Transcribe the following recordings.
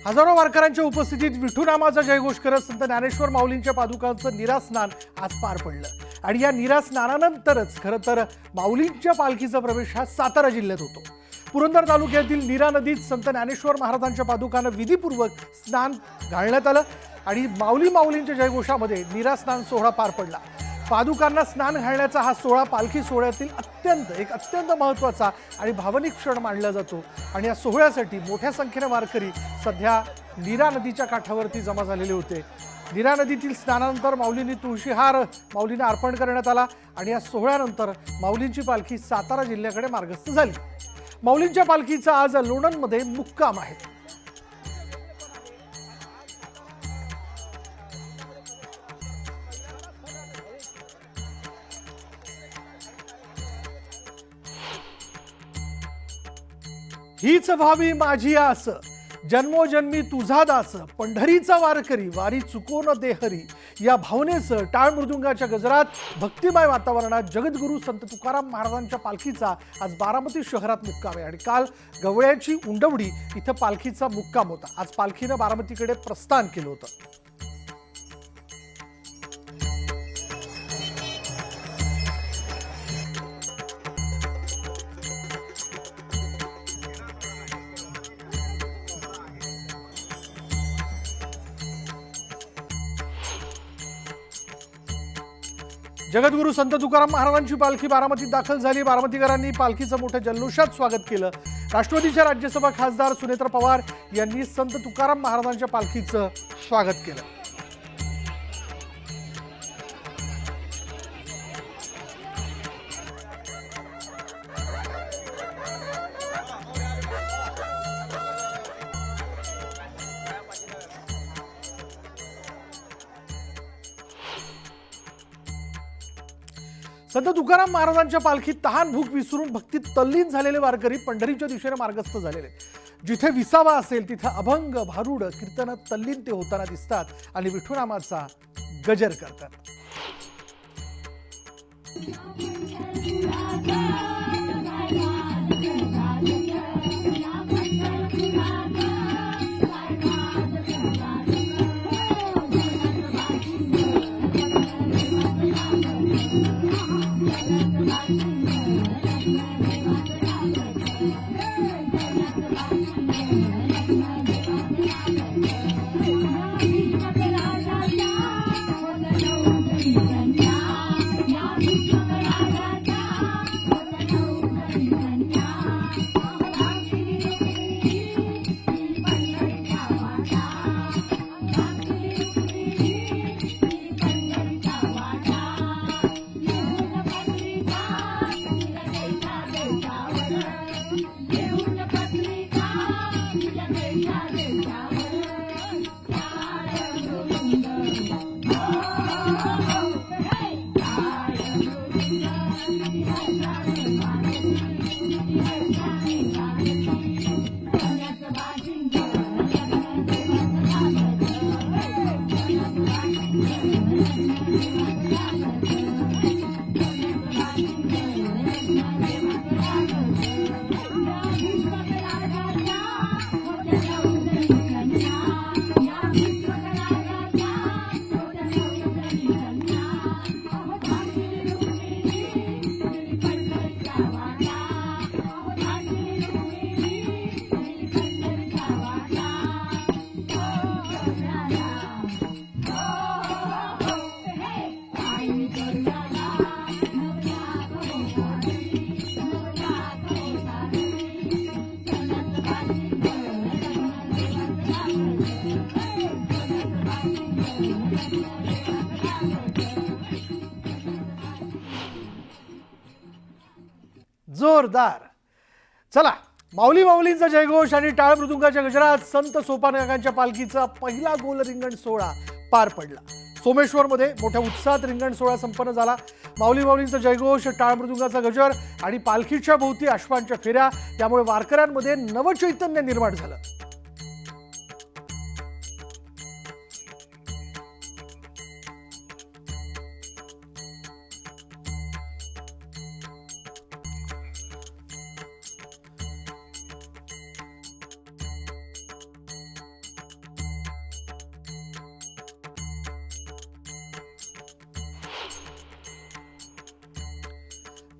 हजारो वारकऱ्यांच्या उपस्थितीत विठुनामाचा जयघोष करत संत ज्ञानेश्वर माऊलींच्या पादुकांचं निरास्नान आज पार पडलं आणि या निरास्नानानंतरच खरं तर माऊलींच्या पालखीचा प्रवेश हा सातारा जिल्ह्यात होतो। पुरंदर तालुक्यातील नीरा नदीत संत ज्ञानेश्वर महाराजांच्या पादुकांना विधीपूर्वक स्नान घालण्यात आलं आणि माऊलींच्या जयघोषामध्ये निरास्नान सोहळा पार पडला। पादुकांना स्नान घालण्याचा हा सोहळा पालखी सोहळ्यातील अत्यंत महत्त्वाचा आणि भावनिक क्षण मानला जातो आणि या सोहळ्यासाठी मोठ्या संख्येने वारकरी सध्या नीरा नदीच्या काठावरती जमा झालेले होते। नीरा नदीतील स्नानानंतर माऊलींनी तुळशीहार माऊलींना अर्पण करण्यात आला आणि या सोहळ्यानंतर माऊलींची पालखी सातारा जिल्ह्याकडे मार्गस्थ झाली। माऊलींच्या पालखीचा आज लोणंदमध्ये मुक्काम आहे। हीच व्हावी माझी आस, जन्मोजन्मी तुझा दास, पंढरीचा वारकरी वारी चुकोन देहरी या भावनेसह टाळ मृदुंगाच्या गजरात भक्तिमय वातावरणात जगद्गुरू संत तुकाराम महाराजांच्या पालखीचा आज बारामती शहरात मुक्काम आहे आणि काल गवळ्याची उंडवडी इथं पालखीचा मुक्काम होता। आज पालखीनं बारामतीकडे प्रस्थान केलं होतं। जगद्गुरू संत तुकाराम महाराजांची पालखी बारामतीत दाखल झाली। बारामतीकरांनी पालखीचं मोठ्या जल्लोषात स्वागत केलं। राष्ट्रवादीच्या राज्यसभा खासदार सुनेत्रा पवार यांनी संत तुकाराम महाराजांच्या पालखीचं स्वागत केलं। संत तुकाराम महाराजांच्या पालखीत तहान भूक विसरून भक्तीत तल्लीन झालेले वारकरी पंढरीच्या दिशेने मार्गस्थ झालेले। जिथे विसावा असेल तिथे अभंग भारुड कीर्तन तल्लीन ते होताना दिसतात आणि विठुनामाचा गजर करतात। जोरदार। चला, माऊलींचा जयघोष आणि टाळ मृदुंगाच्या गजरात संत सोपानकाकांच्या पालखीचा पहिला गोल रिंगण सोहळा पार पडला। सोमेश्वरमध्ये मोठ्या उत्साहात रिंगण सोहळा संपन्न झाला। माऊलींचा जयघोष, टाळ मृदुंगाचा गजर आणि पालखीच्या भोवती अश्वांच्या फेऱ्या यामुळे वारकऱ्यांमध्ये नवचैतन्य निर्माण झालं।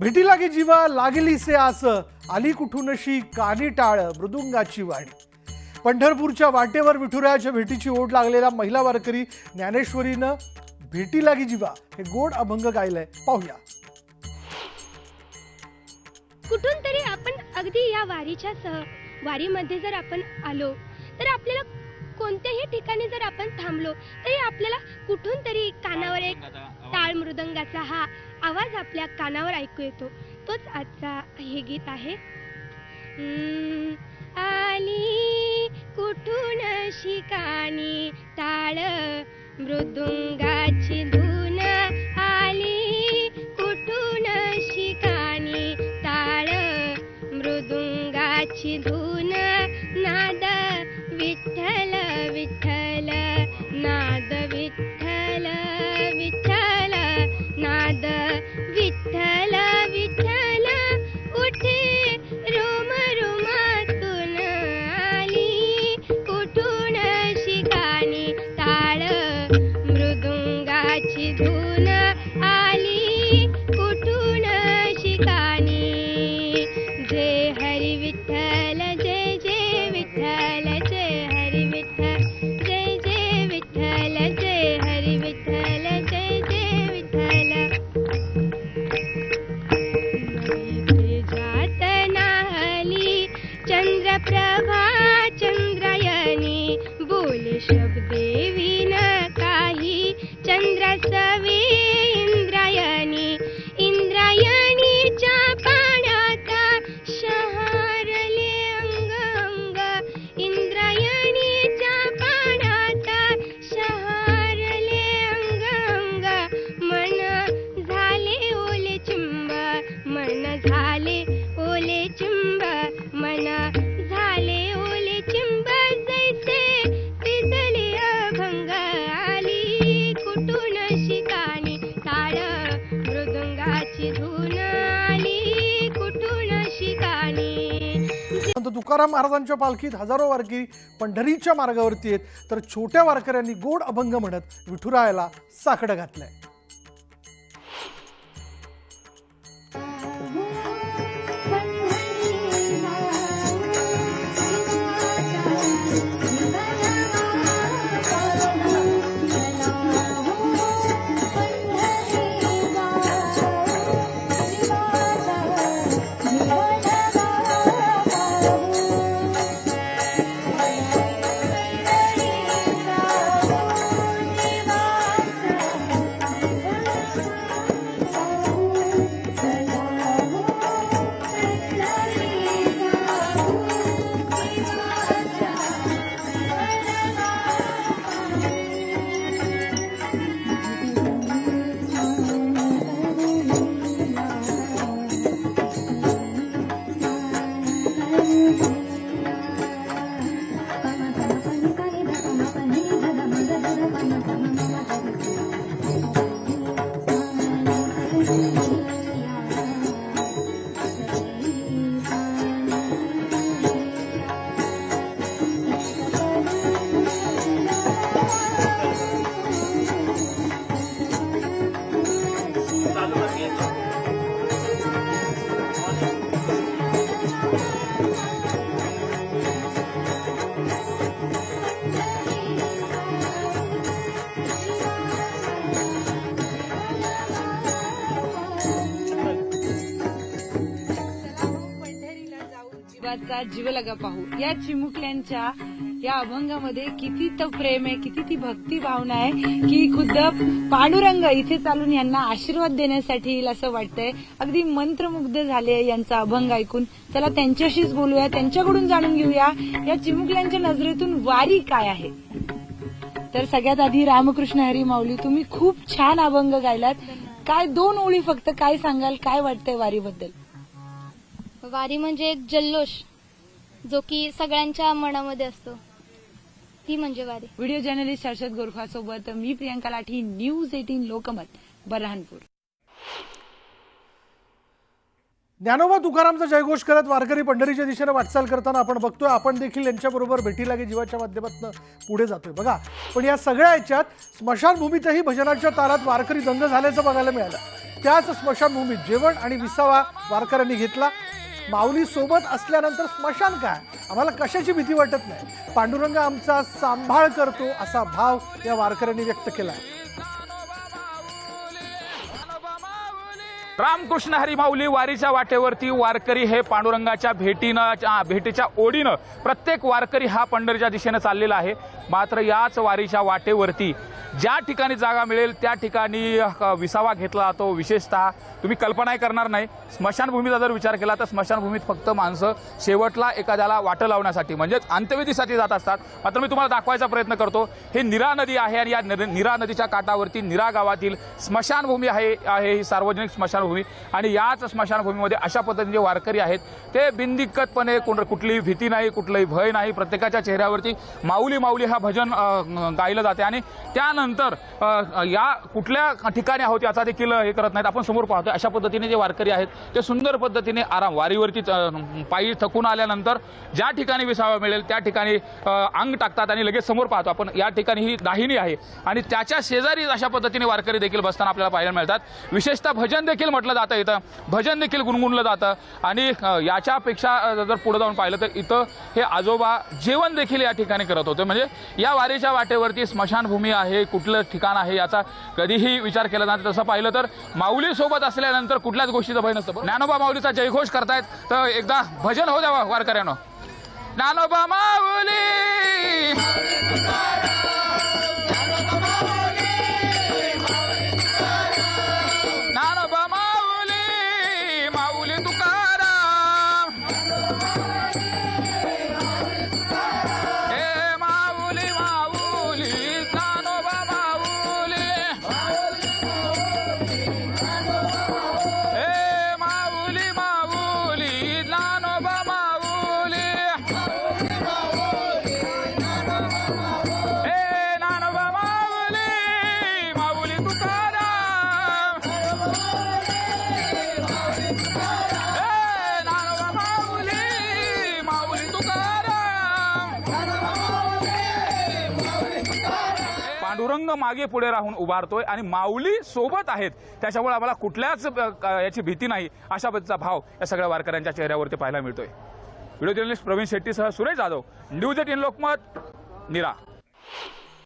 भेटी लागे जीवा लागलीसे आस, आली कुठून अशी कानी टाळ मृदुंगाची वाणी. पंढरपूरच्या वाटेवर विठुरायाच्या भेटीची ओढ लागलेल्या महिला वारकरी ज्ञानेश्वरीनं भेटी लागी जीवा हे गोड अभंग गायलंय. पाहूया. कुठून तरी आपण अगदी या वारीमध्ये जर आपण आलो तर आपल्याला कोणत्याही ठिकाणी जर आपण थांबलो तरी आपल्याला कुठून तरी कानावर एक टाळ मृदंगाचा हा आवाज आपल्या कानावर ऐकू येतो. तोच आजचा हे गीत आहे. आली कुठून शिकाणी टाळ मृदुंगाची धून, आली कुठून शिकाणी टाळ मृदुंगाची धून, नाद विठ्ठल विठ्ठल नाद विठ्ठल विठ्ठल नाद विठ्ठल विठ्ठल, उठे रोम रोमातून आली कुठून शिकाणी टाळ मृदुंगाची धून, आली कुठून शिकाणी. जय हरी विठ्ठल जय जय विठ्ठल, जय हरी विठ्ठल जय जय विठ्ठल, जय हरी विठ्ठल जय जय विठ्ठल. जात नाहली चंद्रप्रभा चंद्रायणी, बोले शब्दे विन काही चंद्रसवे इंद्रायणी. इंद्रायणीच्या पाण्यात शहारले अंग अंग, इंद्रायणीच्या पाण्यात शहारले अंग अंग, मन झाले ओले चिंब मन झाले ओले चिंब मन झाले ओले चिंब, जैसे तिजले अभंग आली कुठून शिकाणी टाळ मृदुंगाची धून, आली कुठून शिकाणी. संत तुकाराम महाराजांच्या पालखीत हजारो वारकरी पंढरीच्या मार्गावरती आहेत, तर छोट्या वारकऱ्यांनी गोड अभंग म्हणत विठुरायाला साकडं घातलंय. जीव लगा पाहू या चिमुकल्यांच्या या अभंगामध्ये किती तर प्रेम आहे, किती ती भक्ती भावना आहे की खुद्द पांडुरंग इथे चालून यांना आशीर्वाद देण्यासाठी येईल असं वाटतंय. अगदी मंत्रमुग्ध झाले यांचा अभंग ऐकून. चला त्यांच्याशीच बोलूया, त्यांच्याकडून जाणून घेऊया या चिमुकल्यांच्या नजरेतून वारी काय आहे. तर सगळ्यात आधी रामकृष्ण हरी माऊली, तुम्ही खूप छान अभंग गायलात. काय 2 ओळी फक्त काय सांगाल, काय वाटतंय वारीबद्दल? वारी म्हणजे एक जल्लोष जो की सगळ्यांच्या मनामध्ये असतो, ती म्हणजे वारी. व्हिडिओ जर्नलिस्ट हर्षद गोरखा सोबत मी प्रियांका लाठी, न्यूज 18 लोकमत, बऱ्हाणपूर. ज्ञानोबा तुकारामचा जयघोष करत वारकरी पंढरीच्या दिशेने वाटचाल करताना आपण बघतोय. आपण देखील यांच्याबरोबर भेटी लागे जीवाच्या माध्यमातून पुढे जातोय बघा. पण या सगळ्या याच्यात स्मशानभूमीतही भजनाच्या तालात वारकरी दंग झाल्याचं बघायला मिळालं. त्याच स्मशानभूमीत जेवण आणि विसावा वारकऱ्यांनी घेतला. माऊली सोबत असल्यानंतर स्मशान काय, आम्हाला कशाची भीती वाटत नाही, पांडुरंग आमचा सांभाळ करतो असा भाव या वारकऱ्यांनी व्यक्त केला. रामकृष्ण हरी माऊली वारीच्या वाटेवरती वारकरी हे पांडुरंगाच्या भेटीच्या ओढीनं प्रत्येक वारकरी हा पंढरीच्या दिशेने चाललेला आहे. मात्र याच वारीच्या वाटेवरती ज्या ठिकाणी जागा मिळेल त्या ठिकाणी विसावा घेतला जातो. विशेषतः तुम्ही कल्पनाही करणार नाही, स्मशानभूमीचा जर विचार केला तर स्मशानभूमीत फक्त माणसं शेवटला एखाद्याला वाटं लावण्यासाठी म्हणजेच अंत्यविधीसाठी जात असतात. मात्र मी तुम्हाला दाखवायचा प्रयत्न करतो, हे नीरा नदी आहे आणि या नीरा नदीच्या काठावरती नीरा गावातील स्मशानभूमी आहे ही सार्वजनिक स्मशानभूमी. आणि याच स्मशानभूमीमध्ये अशा पद्धतीचे वारकरी आहेत, ते बिनदिक्कतपणे कुठलीही भीती नाही, कुठलंही भय नाही. प्रत्येकाच्या चेहऱ्यावरती माऊली माऊली हा भजन गायलं जाते आणि त्यानंतर या कुठल्या ठिकाणी आहोत याचा देखील हे करत नाहीत. आपण समोर पाहतो अशा पद्धतीने जे वारकरी आहेत ते सुंदर पद्धतीने वारीवरती पायी थकून आल्यानंतर ज्या ठिकाणी विसावा मिळेल त्या ठिकाणी अंग टाकतात आणि लगेच समोर पाहतो आपण या ठिकाणी ही दाहिनी आहे आणि त्याच्या शेजारी अशा पद्धतीने वारकरी देखील बसताना आपल्याला पाहायला मिळतात. विशेषतः भजन देखील म्हटलं जातं, इथं भजन देखील गुणगुणलं जातं. आणि याच्यापेक्षा जर पुढे जाऊन पाहिलं तर इथं हे आजोबा जेवण देखील या ठिकाणी करत होते. म्हणजे या वारीच्या वाटेवरती स्मशानभूमी आहे, कुठलं ठिकाण आहे याचा कधीही विचार केला जातो. तसं पाहिलं तर माऊली सोबत असल्यानंतर कुठल्याच गोष्टीचं भय नसतं. ज्ञानोबा माऊलीचा जयघोष करतायत तर एकदा भजन होऊ द्यावा वारकऱ्यांनो. ज्ञानोबा माऊली ज्ञानोबा माऊली माऊली तुकाराम हे माऊली माऊली ज्ञानोबा माऊली हे माऊली माऊली ज्ञानोबा माऊली हे ज्ञानोबा माऊली माऊली तुकाराम हे ज्ञानोबा माऊली माऊली तुकाराम. पांडुरंग मागे पुढे राहून उभारतोय आणि माऊली सोबत आहेत, त्याच्यामुळे आम्हाला कुठल्याच याची भीती नाही अशा पद्धतीचा भाव या सगळ्या वारकऱ्यांच्या चेहऱ्यावरती पाहायला मिळतोय. व्हिडिओ जर्नलिस्ट प्रवीण शेट्टीसह सुरेश जाधव, न्यूज 18 लोकमत, नीरा.